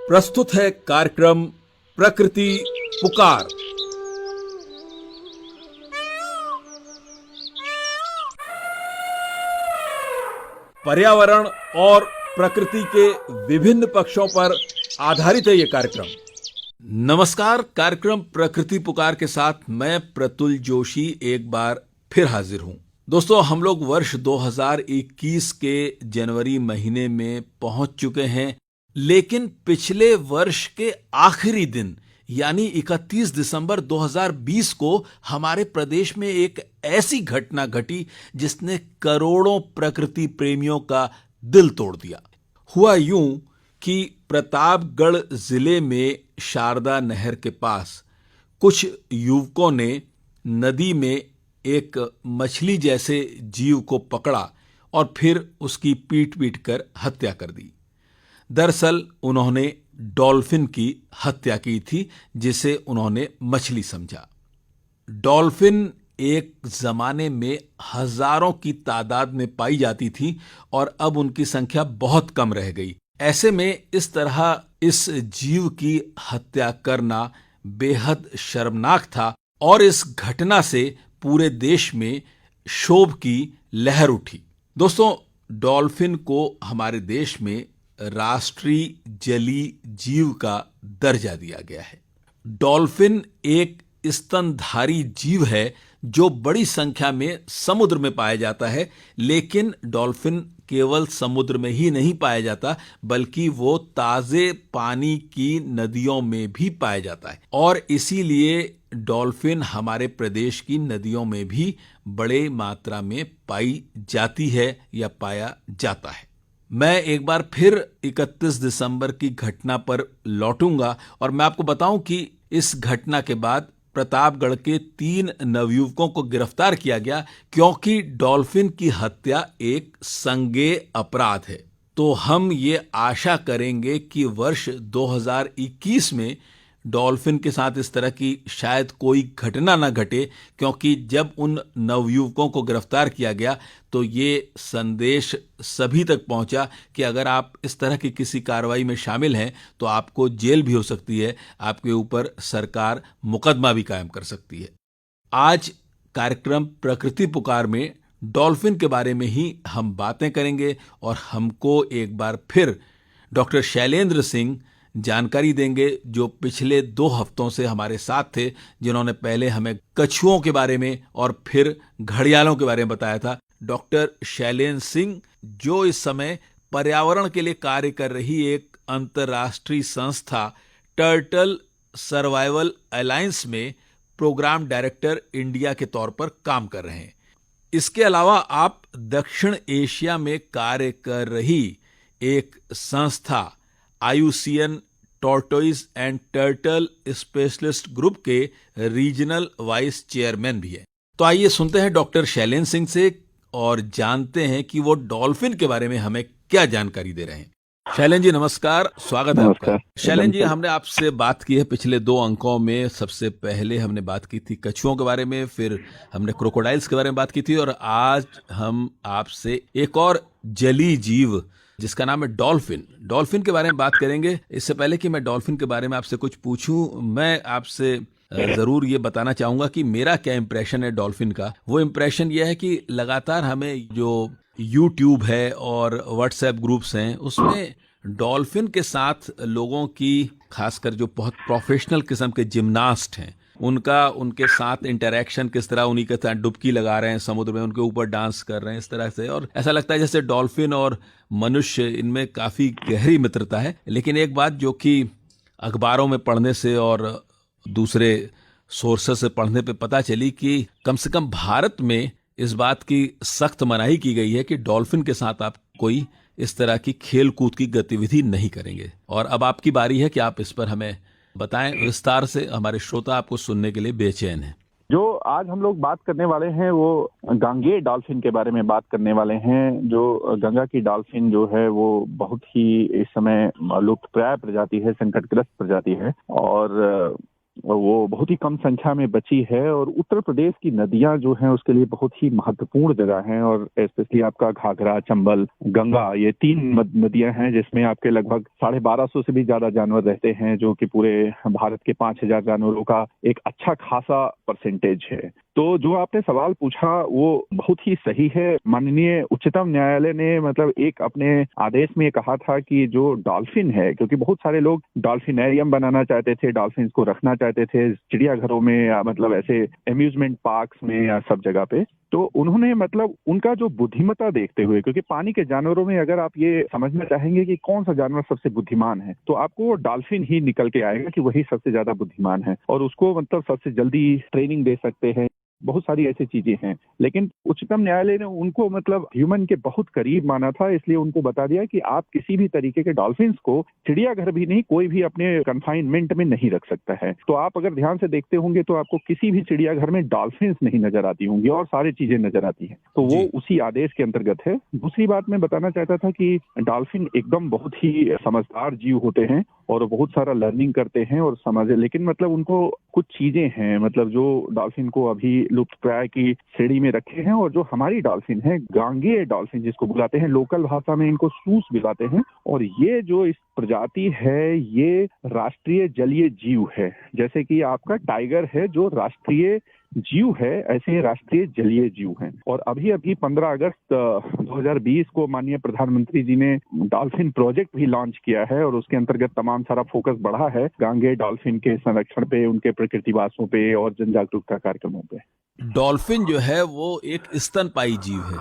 प्रस्तुत है कार्यक्रम प्रकृति पुकार। पर्यावरण और प्रकृति के विभिन्न पक्षों पर आधारित है ये कार्यक्रम। नमस्कार, कार्यक्रम प्रकृति पुकार के साथ मैं प्रतुल जोशी एक बार फिर हाजिर हूं। दोस्तों, हम लोग वर्ष 2021 के जनवरी महीने में पहुंच चुके हैं, लेकिन पिछले वर्ष के आखिरी दिन यानी 31 दिसंबर 2020 को हमारे प्रदेश में एक ऐसी घटना घटी जिसने करोड़ों प्रकृति प्रेमियों का दिल तोड़ दिया। हुआ यूं कि प्रतापगढ़ जिले में शारदा नहर के पास कुछ युवकों ने नदी में एक मछली जैसे जीव को पकड़ा और फिर उसकी पीट पीट कर हत्या कर दी। दरअसल उन्होंने डॉल्फिन की हत्या की थी, जिसे उन्होंने मछली समझा। डॉल्फिन एक जमाने में हजारों की तादाद में पाई जाती थी और अब उनकी संख्या बहुत कम रह गई। ऐसे में इस तरह इस जीव की हत्या करना बेहद शर्मनाक था और इस घटना से पूरे देश में क्षोभ की लहर उठी। दोस्तों, डॉल्फिन को हमारे देश में राष्ट्रीय जलीय जीव का दर्जा दिया गया है। डॉल्फिन एक स्तनधारी जीव है जो बड़ी संख्या में समुद्र में पाया जाता है, लेकिन डॉल्फिन केवल समुद्र में ही नहीं पाया जाता बल्कि वो ताजे पानी की नदियों में भी पाया जाता है और इसीलिए डॉल्फिन हमारे प्रदेश की नदियों में भी बड़े मात्रा में पाई जाती है या पाया जाता है। मैं एक बार फिर 31 दिसंबर की घटना पर लौटूंगा और मैं आपको बताऊं कि इस घटना के बाद प्रतापगढ़ के 3 नवयुवकों को गिरफ्तार किया गया, क्योंकि डॉल्फिन की हत्या एक संज्ञेय अपराध है। तो हम ये आशा करेंगे कि वर्ष 2021 में डॉल्फिन के साथ इस तरह की शायद कोई घटना न घटे, क्योंकि जब उन नवयुवकों को गिरफ्तार किया गया तो ये संदेश सभी तक पहुंचा कि अगर आप इस तरह की किसी कार्रवाई में शामिल हैं तो आपको जेल भी हो सकती है, आपके ऊपर सरकार मुकदमा भी कायम कर सकती है। आज कार्यक्रम प्रकृति पुकार में डॉल्फिन के बारे में ही हम बातें करेंगे और हमको एक बार फिर डॉक्टर शैलेंद्र सिंह जानकारी देंगे, जो पिछले 2 हफ्तों से हमारे साथ थे, जिन्होंने पहले हमें कछुओं के बारे में और फिर घड़ियालों के बारे में बताया था। डॉक्टर शैलेंद्र सिंह, जो इस समय पर्यावरण के लिए कार्य कर रही एक अंतर्राष्ट्रीय संस्था टर्टल सर्वाइवल अलायंस में प्रोग्राम डायरेक्टर इंडिया के तौर पर काम कर रहे हैं। इसके अलावा आप दक्षिण एशिया में कार्य कर रही एक संस्था IUCN tortoise and turtle specialist group के रीजनल वाइस चेयरमैन भी है। तो आइए सुनते हैं डॉक्टर शैलेंद्र सिंह से और जानते हैं कि वो डॉल्फिन के बारे में हमें क्या जानकारी दे रहे हैं। शैलेंद्र जी नमस्कार, स्वागत है आपका। शैलेंद्र जी, हमने आपसे बात की है पिछले 2 अंकों में। सबसे पहले हमने बात की थी कछुओं के बारे में, फिर हमने क्रोकोडाइल्स के बारे में बात की थी और आज हम आपसे एक और जलीय जीव जिसका नाम है डॉल्फिन के बारे में बात करेंगे। इससे पहले कि मैं डॉल्फिन के बारे में आपसे कुछ पूछूं, मैं आपसे जरूर ये बताना चाहूंगा कि मेरा क्या इंप्रेशन है डॉल्फिन का। वो इंप्रेशन ये है कि लगातार हमें जो यूट्यूब है और व्हाट्सएप ग्रुप्स हैं उसमें डॉल्फिन के साथ लोगों की, खासकर जो बहुत प्रोफेशनल किस्म के जिम्नास्ट हैं, उनके साथ इंटरेक्शन किस तरह, उन्हीं के साथ डुबकी लगा रहे हैं समुद्र में, उनके ऊपर डांस कर रहे हैं इस तरह से, और ऐसा लगता है जैसे डॉल्फिन और मनुष्य इनमें काफी गहरी मित्रता है। लेकिन एक बात जो कि अखबारों में पढ़ने से और दूसरे सोर्सेस से पढ़ने पे पता चली कि कम से कम भारत में इस बात की सख्त मनाही की गई है कि डॉल्फिन के साथ आप कोई इस तरह की खेल कूद की गतिविधि नहीं करेंगे। और अब आपकी बारी है कि आप इस पर हमें बताएं विस्तार से, हमारे श्रोता आपको सुनने के लिए बेचैन हैं। जो आज हम लोग बात करने वाले हैं वो गांगेय डॉल्फिन के बारे में बात करने वाले हैं। जो गंगा की डॉल्फिन जो है वो बहुत ही इस समय लुप्तप्राय प्रजाति है, संकटग्रस्त प्रजाति है और वो बहुत ही कम संख्या में बची है। और उत्तर प्रदेश की नदियां जो हैं उसके लिए बहुत ही महत्वपूर्ण जगह हैं, और स्पेशली आपका घाघरा, चंबल, गंगा, ये 3 नदियां हैं जिसमें आपके लगभग 1250 से भी ज्यादा जानवर रहते हैं, जो कि पूरे भारत के 5000 जानवरों का एक अच्छा खासा परसेंटेज है। तो जो आपने सवाल पूछा वो बहुत ही सही है। माननीय उच्चतम न्यायालय ने मतलब एक अपने आदेश में कहा था कि जो डॉल्फिन है, क्योंकि बहुत सारे लोग डॉल्फिनेरियम बनाना चाहते थे, डॉल्फिन को रखना चाहते थे चिड़ियाघरों में या मतलब ऐसे एम्यूजमेंट पार्क्स में या सब जगह पे, तो उन्होंने मतलब उनका जो बुद्धिमत्ता देखते हुए, क्योंकि पानी के जानवरों में अगर आप ये समझना चाहेंगे कि कौन सा जानवर सबसे बुद्धिमान है, तो आपको डॉल्फिन ही निकल के आएगा कि वही सबसे ज्यादा बुद्धिमान है और उसको मतलब सबसे जल्दी ट्रेनिंग दे सकते हैं। बहुत सारी ऐसी चीजें हैं, लेकिन उच्चतम न्यायालय ने उनको मतलब ह्यूमन के बहुत करीब माना था, इसलिए उनको बता दिया कि आप किसी भी तरीके के डॉल्फिन्स को चिड़ियाघर भी नहीं, कोई भी अपने कंफाइनमेंट में नहीं रख सकता है। तो आप अगर ध्यान से देखते होंगे तो आपको किसी भी चिड़ियाघर में डॉल्फिन्स नहीं नजर आती होंगी और सारी चीजें नजर आती हैं। तो वो जी। उसी आदेश के अंतर्गत है। दूसरी बात मैं बताना चाहता था कि डॉल्फिन एकदम बहुत ही समझदार जीव होते हैं और बहुत सारा लर्निंग करते हैं और समझ, लेकिन मतलब उनको कुछ चीजें हैं मतलब जो डॉल्फिन को अभी लुप्तप्राय की श्रेणी में रखे हैं। और जो हमारी डॉल्फिन है, गांगेय डॉल्फिन जिसको बुलाते हैं, लोकल भाषा में इनको सूस बुलाते हैं, और ये जो इस प्रजाति है ये राष्ट्रीय जलीय जीव है। जैसे कि आपका टाइगर है जो राष्ट्रीय जीव है, ऐसे राष्ट्रीय जलीय जीव हैं। और अभी अभी 15 अगस्त 2020 को माननीय प्रधानमंत्री जी ने डॉल्फिन प्रोजेक्ट भी लॉन्च किया है और उसके अंतर्गत तमाम सारा फोकस बढ़ा है गांगेय डॉल्फिन के संरक्षण पे, उनके प्रकृतिवासों पे और जन जागरूकता कार्यक्रमों पे। डॉल्फिन जो है वो एक स्तनपायी जीव है,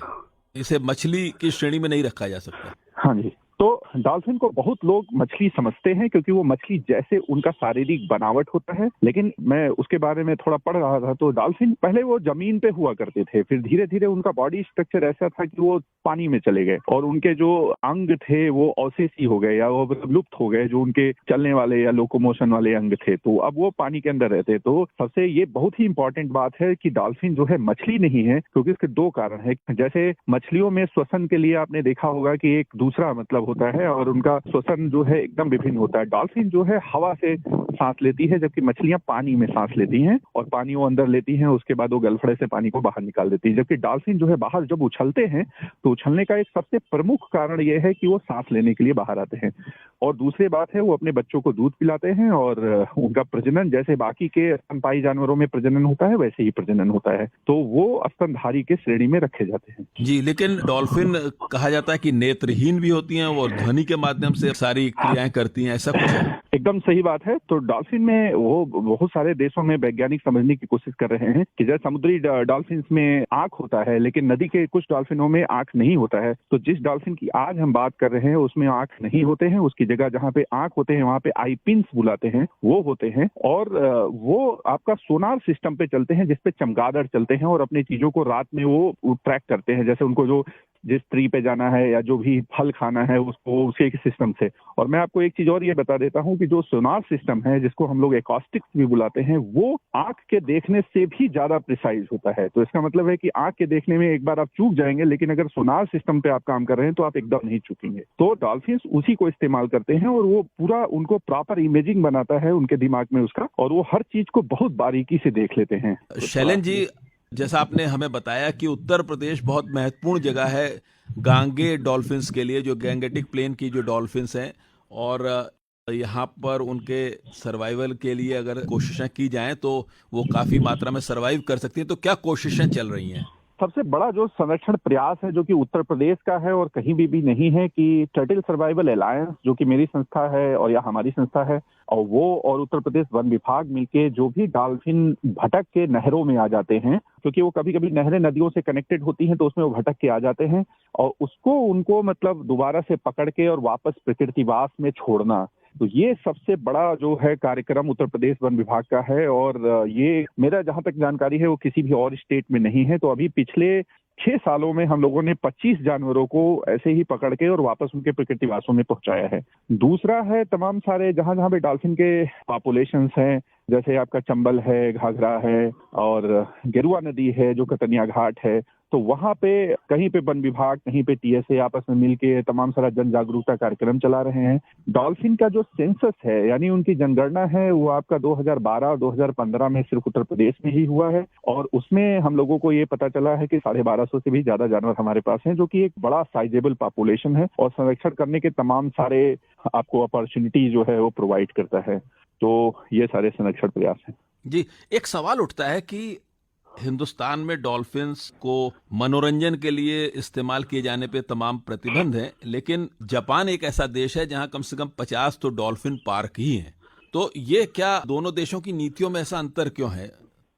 इसे मछली की श्रेणी में नहीं रखा जा सकता। हाँ जी, तो डॉल्फिन को बहुत लोग मछली समझते हैं क्योंकि वो मछली जैसे उनका शारीरिक बनावट होता है, लेकिन मैं उसके बारे में थोड़ा पढ़ रहा था तो डॉल्फिन पहले वो जमीन पे हुआ करते थे, फिर धीरे धीरे उनका बॉडी स्ट्रक्चर ऐसा था कि वो पानी में चले गए और उनके जो अंग थे वो अवशेषी हो गए या वो मतलब लुप्त हो गए, जो उनके चलने वाले या लोकोमोशन वाले अंग थे, तो अब वो पानी के अंदर रहते। तो सबसे ये बहुत ही इंपॉर्टेंट बात है कि डॉल्फिन जो है मछली नहीं है, क्योंकि इसके 2 कारण है। जैसे मछलियों में श्वसन के लिए आपने देखा होगा कि एक दूसरा मतलब होता है और उनका श्वसन जो है एकदम विभिन्न होता है। डॉल्फिन जो है हवा से सांस लेती है, जबकि मछलियां पानी में सांस लेती हैं और पानी वो अंदर लेती हैं, उसके बाद वो गलफड़े से पानी को बाहर निकाल देती है। जबकि डॉल्फिन जो है बाहर जब उछलते हैं तो उछलने का एक सबसे प्रमुख कारण ये है कि वो सांस लेने के लिए बाहर आते हैं। और दूसरी बात है वो अपने बच्चों को दूध पिलाते हैं और उनका प्रजनन जैसे बाकी के स्तनपायी जानवरों में प्रजनन होता है वैसे ही प्रजनन होता है, तो वो स्तनधारी के श्रेणी में रखे जाते हैं। जी, लेकिन डॉल्फिन कहा जाता है कि नेत्रहीन भी होती हैं और ध्वनि के माध्यम से सारी क्रियाएं करती हैं, ऐसा कुछ है? एकदम सही बात है। तो डॉल्फिन में वो बहुत सारे देशों में वैज्ञानिक समझने की कोशिश कर रहे हैं कि जैसे समुद्री डॉल्फिन में आंख होता है लेकिन नदी के कुछ डॉल्फिनों में आंख नहीं होता है। तो जिस डॉल्फिन की आज हम बात कर रहे हैं उसमें आंख नहीं होते हैं, उसकी जगह जहाँ पे आंख होते हैं वहाँ पे आई पिन्स बुलाते हैं वो होते हैं। और वो आपका सोनार सिस्टम पे चलते हैं जिसपे चमगादड़ चलते हैं और अपनी चीजों को रात में वो ट्रैक करते हैं, जैसे उनको जो जिस ट्री पे जाना है या जो भी फल खाना है उसको उसी के सिस्टम से। और मैं आपको एक चीज और ये बता देता हूँ कि जो सोनार सिस्टम है जिसको हम लोग एकॉस्टिक्स भी बुलाते हैं, वो आंख के देखने से भी ज्यादा प्रिसाइज होता है। तो इसका मतलब है कि आंख के देखने में एक बार आप चूक जाएंगे, लेकिन अगर सोनार सिस्टम पे आप काम कर रहे हैं तो आप एकदम नहीं चूकेंगे। तो डॉल्फिन्स उसी को इस्तेमाल करते हैं और वो पूरा उनको प्रॉपर इमेजिंग बनाता है उनके दिमाग में उसका, और वो हर चीज को बहुत बारीकी से देख लेते हैं। शैलेन जी, जैसा आपने हमें बताया कि उत्तर प्रदेश बहुत महत्वपूर्ण जगह है गांगे डॉल्फिन्स के लिए, जो गैंगेटिक प्लेन की जो डॉल्फिन्स हैं, और यहाँ पर उनके सर्वाइवल के लिए अगर कोशिशें की जाएं तो वो काफ़ी मात्रा में सर्वाइव कर सकती हैं। तो क्या कोशिशें चल रही हैं? सबसे बड़ा जो संरक्षण प्रयास है जो कि उत्तर प्रदेश का है और कहीं भी नहीं है कि टर्टल सर्वाइवल अलायंस, जो कि मेरी संस्था है और या हमारी संस्था है, और वो और उत्तर प्रदेश वन विभाग मिलके जो भी डॉल्फिन भटक के नहरों में आ जाते हैं, क्योंकि वो कभी कभी नहरें नदियों से कनेक्टेड होती हैं तो उसमें वो भटक के आ जाते हैं, और उसको उनको मतलब दोबारा से पकड़ के और वापस प्रकृतिवास में छोड़ना, तो ये सबसे बड़ा जो है कार्यक्रम उत्तर प्रदेश वन विभाग का है। और ये मेरा जहां तक जानकारी है वो किसी भी और स्टेट में नहीं है। तो अभी पिछले 6 सालों में हम लोगों ने 25 जानवरों को ऐसे ही पकड़ के और वापस उनके प्रकृतिवासों में पहुंचाया है। दूसरा है तमाम सारे जहां जहां पे डॉल्फिन के पॉपुलेशंस हैं, जैसे आपका चंबल है, घाघरा है और गेरुआ नदी है जो कतनिया घाट है, तो वहां पे कहीं पे वन विभाग, कहीं पे टीएसए आपस में मिलके तमाम सारा जन जागरूकता कार्यक्रम चला रहे हैं। डॉल्फिन का जो सेंसस है यानी उनकी जनगणना है वो आपका 2012 और 2015 में सिर्फ उत्तर प्रदेश में ही हुआ है, और उसमें हम लोगों को ये पता चला है कि 1250 से भी ज्यादा जानवर हमारे पास हैं, जो कि एक बड़ा साइजेबल पॉपुलेशन है और संरक्षण करने के तमाम सारे आपको अपॉर्चुनिटी जो है वो प्रोवाइड करता है। तो ये सारे संरक्षण प्रयास हैं। जी, एक सवाल उठता है कि हिंदुस्तान में डॉल्फिन्स को मनोरंजन के लिए इस्तेमाल किए जाने पे तमाम प्रतिबंध हैं, लेकिन जापान एक ऐसा देश है जहां कम से कम 50 तो डॉल्फिन पार्क ही हैं। तो ये क्या दोनों देशों की नीतियों में ऐसा अंतर क्यों है?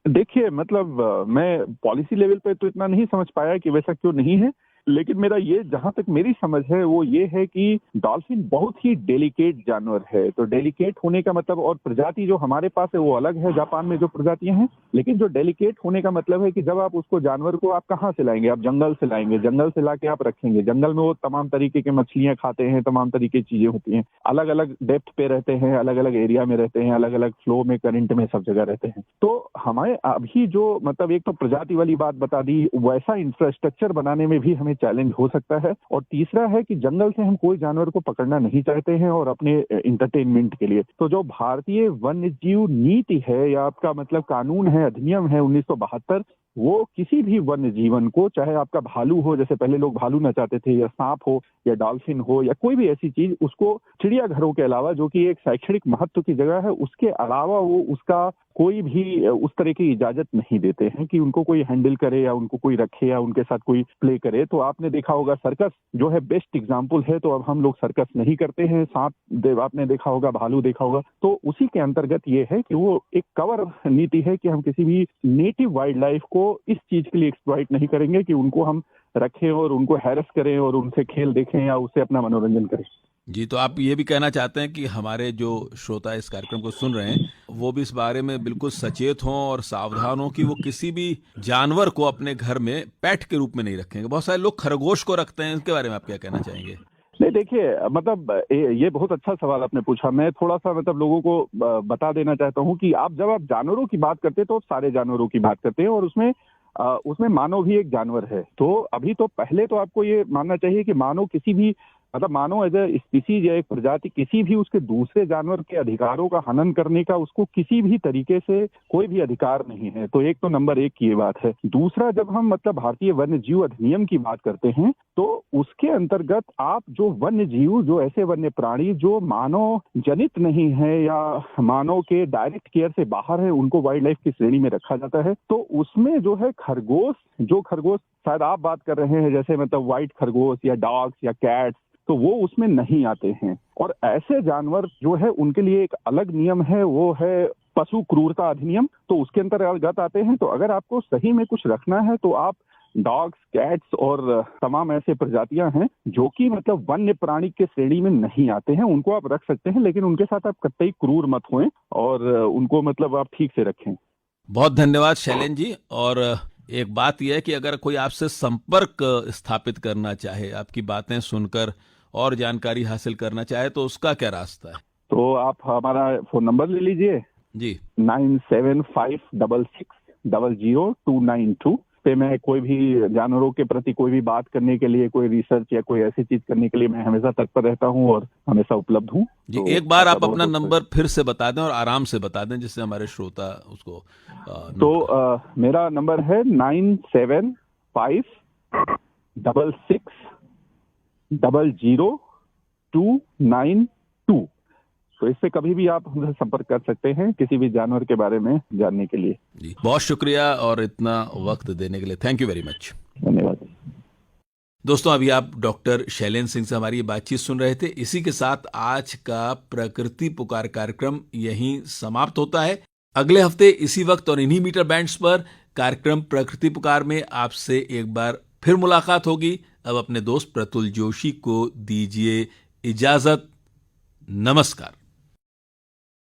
देखिए, मतलब मैं पॉलिसी लेवल पे तो इतना नहीं समझ पाया कि वैसा क्यों नहीं है, लेकिन मेरा ये जहां तक मेरी समझ है वो ये है कि डॉल्फिन बहुत ही डेलिकेट जानवर है। तो डेलिकेट होने का मतलब, और प्रजाति जो हमारे पास है वो अलग है जापान में जो प्रजातियां हैं, लेकिन जो डेलिकेट होने का मतलब है कि जब आप उसको जानवर को आप कहाँ से लाएंगे, आप जंगल से लाएंगे, जंगल से लाके आप रखेंगे। जंगल में वो तमाम तरीके के मछलियां खाते हैं, तमाम तरीके की चीजें होती हैं, अलग अलग डेप्थ पे रहते हैं, अलग अलग एरिया में रहते हैं, अलग अलग फ्लो में, करंट में, सब जगह रहते हैं। तो हमारे अभी जो मतलब एक तो प्रजाति वाली बात बता दी, वैसा इंफ्रास्ट्रक्चर बनाने में भी हमें चैलेंज हो सकता है। और तीसरा है कि जंगल से हम कोई जानवर को पकड़ना नहीं चाहते हैं और अपने इंटरटेनमेंट के लिए। तो जो भारतीय वन्य जीव नीति है या आपका मतलब कानून है, अधिनियम है 1972, वो किसी भी वन्य जीवन को, चाहे आपका भालू हो, जैसे पहले लोग भालू नचाते थे, या सांप हो, या डॉल्फिन हो, या कोई भी ऐसी चीज, उसको चिड़ियाघरों के अलावा, जो कि एक शैक्षणिक महत्व की जगह है, उसके अलावा वो उसका कोई भी उस तरह की इजाजत नहीं देते हैं कि उनको कोई हैंडल करे या उनको कोई रखे या उनके साथ कोई प्ले करे। तो आपने देखा होगा सर्कस जो है बेस्ट एग्जाम्पल है, तो अब हम लोग सर्कस नहीं करते हैं। सांप आपने देखा होगा, भालू देखा होगा। तो उसी के अंतर्गत ये है कि वो एक कवर नीति है कि हम किसी भी नेटिव वाइल्ड लाइफ को इस चीज के लिए एक्सप्लॉइट नहीं करेंगे कि उनको हम रखें और उनको हैरेस करें और उनसे खेल देखें या उससे अपना मनोरंजन करें। जी, तो आप ये भी कहना चाहते हैं कि हमारे जो श्रोता इस कार्यक्रम को सुन रहे हैं वो भी इस बारे में बिल्कुल सचेत हों और सावधान हों कि वो किसी भी जानवर को अपने घर में पेट के रूप में नहीं रखेंगे। बहुत सारे लोग खरगोश को रखते हैं, इसके बारे में आप क्या कहना चाहेंगे? नहीं, देखिए, मतलब ये बहुत अच्छा सवाल आपने पूछा। मैं थोड़ा सा मतलब लोगों को बता देना चाहता हूँ कि जब आप जानवरों की बात करते हैं तो सारे जानवरों की बात करते हैं, और उसमें मानव भी एक जानवर है। तो अभी तो पहले तो आपको ये मानना चाहिए कि मानव किसी भी मतलब मानो एज ए स्पीसीज या एक प्रजाति किसी भी उसके दूसरे जानवर के अधिकारों का हनन करने का उसको किसी भी तरीके से कोई भी अधिकार नहीं है। तो एक तो नंबर एक की ये बात है। दूसरा, जब हम मतलब भारतीय वन्य जीव अधिनियम की बात करते हैं तो उसके अंतर्गत आप जो वन्य जीव, जो ऐसे वन्य प्राणी जो मानव जनित नहीं है या मानव के डायरेक्ट केयर से बाहर है, उनको वाइल्ड लाइफ की श्रेणी में रखा जाता है। तो उसमें जो है खरगोश शायद आप बात कर रहे हैं, जैसे मतलब व्हाइट खरगोश या डॉग्स या कैट्स, तो वो उसमें नहीं आते हैं। और ऐसे जानवर जो है उनके लिए एक अलग नियम है, वो है पशु क्रूरता अधिनियम, तो उसके अंतर्गत आते हैं। तो अगर आपको सही में कुछ रखना है तो आप डॉग्स, कैट्स और तमाम ऐसे प्रजातियां हैं जो कि मतलब वन्य प्राणी के श्रेणी में नहीं आते हैं, उनको आप रख सकते हैं, लेकिन उनके साथ आप कतई क्रूर मत हों और उनको मतलब आप ठीक से रखें। बहुत धन्यवाद शैलेंद्र जी। और एक बात यह है कि अगर कोई आपसे संपर्क स्थापित करना चाहे, आपकी बातें सुनकर और जानकारी हासिल करना चाहे, तो उसका क्या रास्ता है? तो आप हमारा फोन नंबर ले लीजिए जी, 9756660292 पे मैं कोई भी जानवरों के प्रति कोई भी बात करने के लिए, कोई रिसर्च या कोई ऐसी चीज करने के लिए मैं हमेशा तत्पर रहता हूँ और हमेशा उपलब्ध हूँ। जी, तो एक बार आप बहुत अपना बहुत नंबर फिर से बता दें और आराम से बता दें जिससे हमारे श्रोता उसको नोट तो करें। मेरा नंबर है 9756660292। तो इससे कभी भी आप हमसे संपर्क कर सकते हैं किसी भी जानवर के बारे में जानने के लिए। जी, बहुत शुक्रिया और इतना वक्त देने के लिए थैंक यू वेरी मच। धन्यवाद। दोस्तों, अभी आप डॉक्टर शैलेंद्र सिंह से हमारी ये बातचीत सुन रहे थे। इसी के साथ आज का प्रकृति पुकार कार्यक्रम यहीं समाप्त होता है। अगले हफ्ते इसी वक्त और इन्हीं मीटर बैंड्स पर कार्यक्रम प्रकृति पुकार में आपसे एक बार फिर मुलाकात होगी। अब अपने दोस्त प्रतुल जोशी को दीजिए इजाजत। नमस्कार।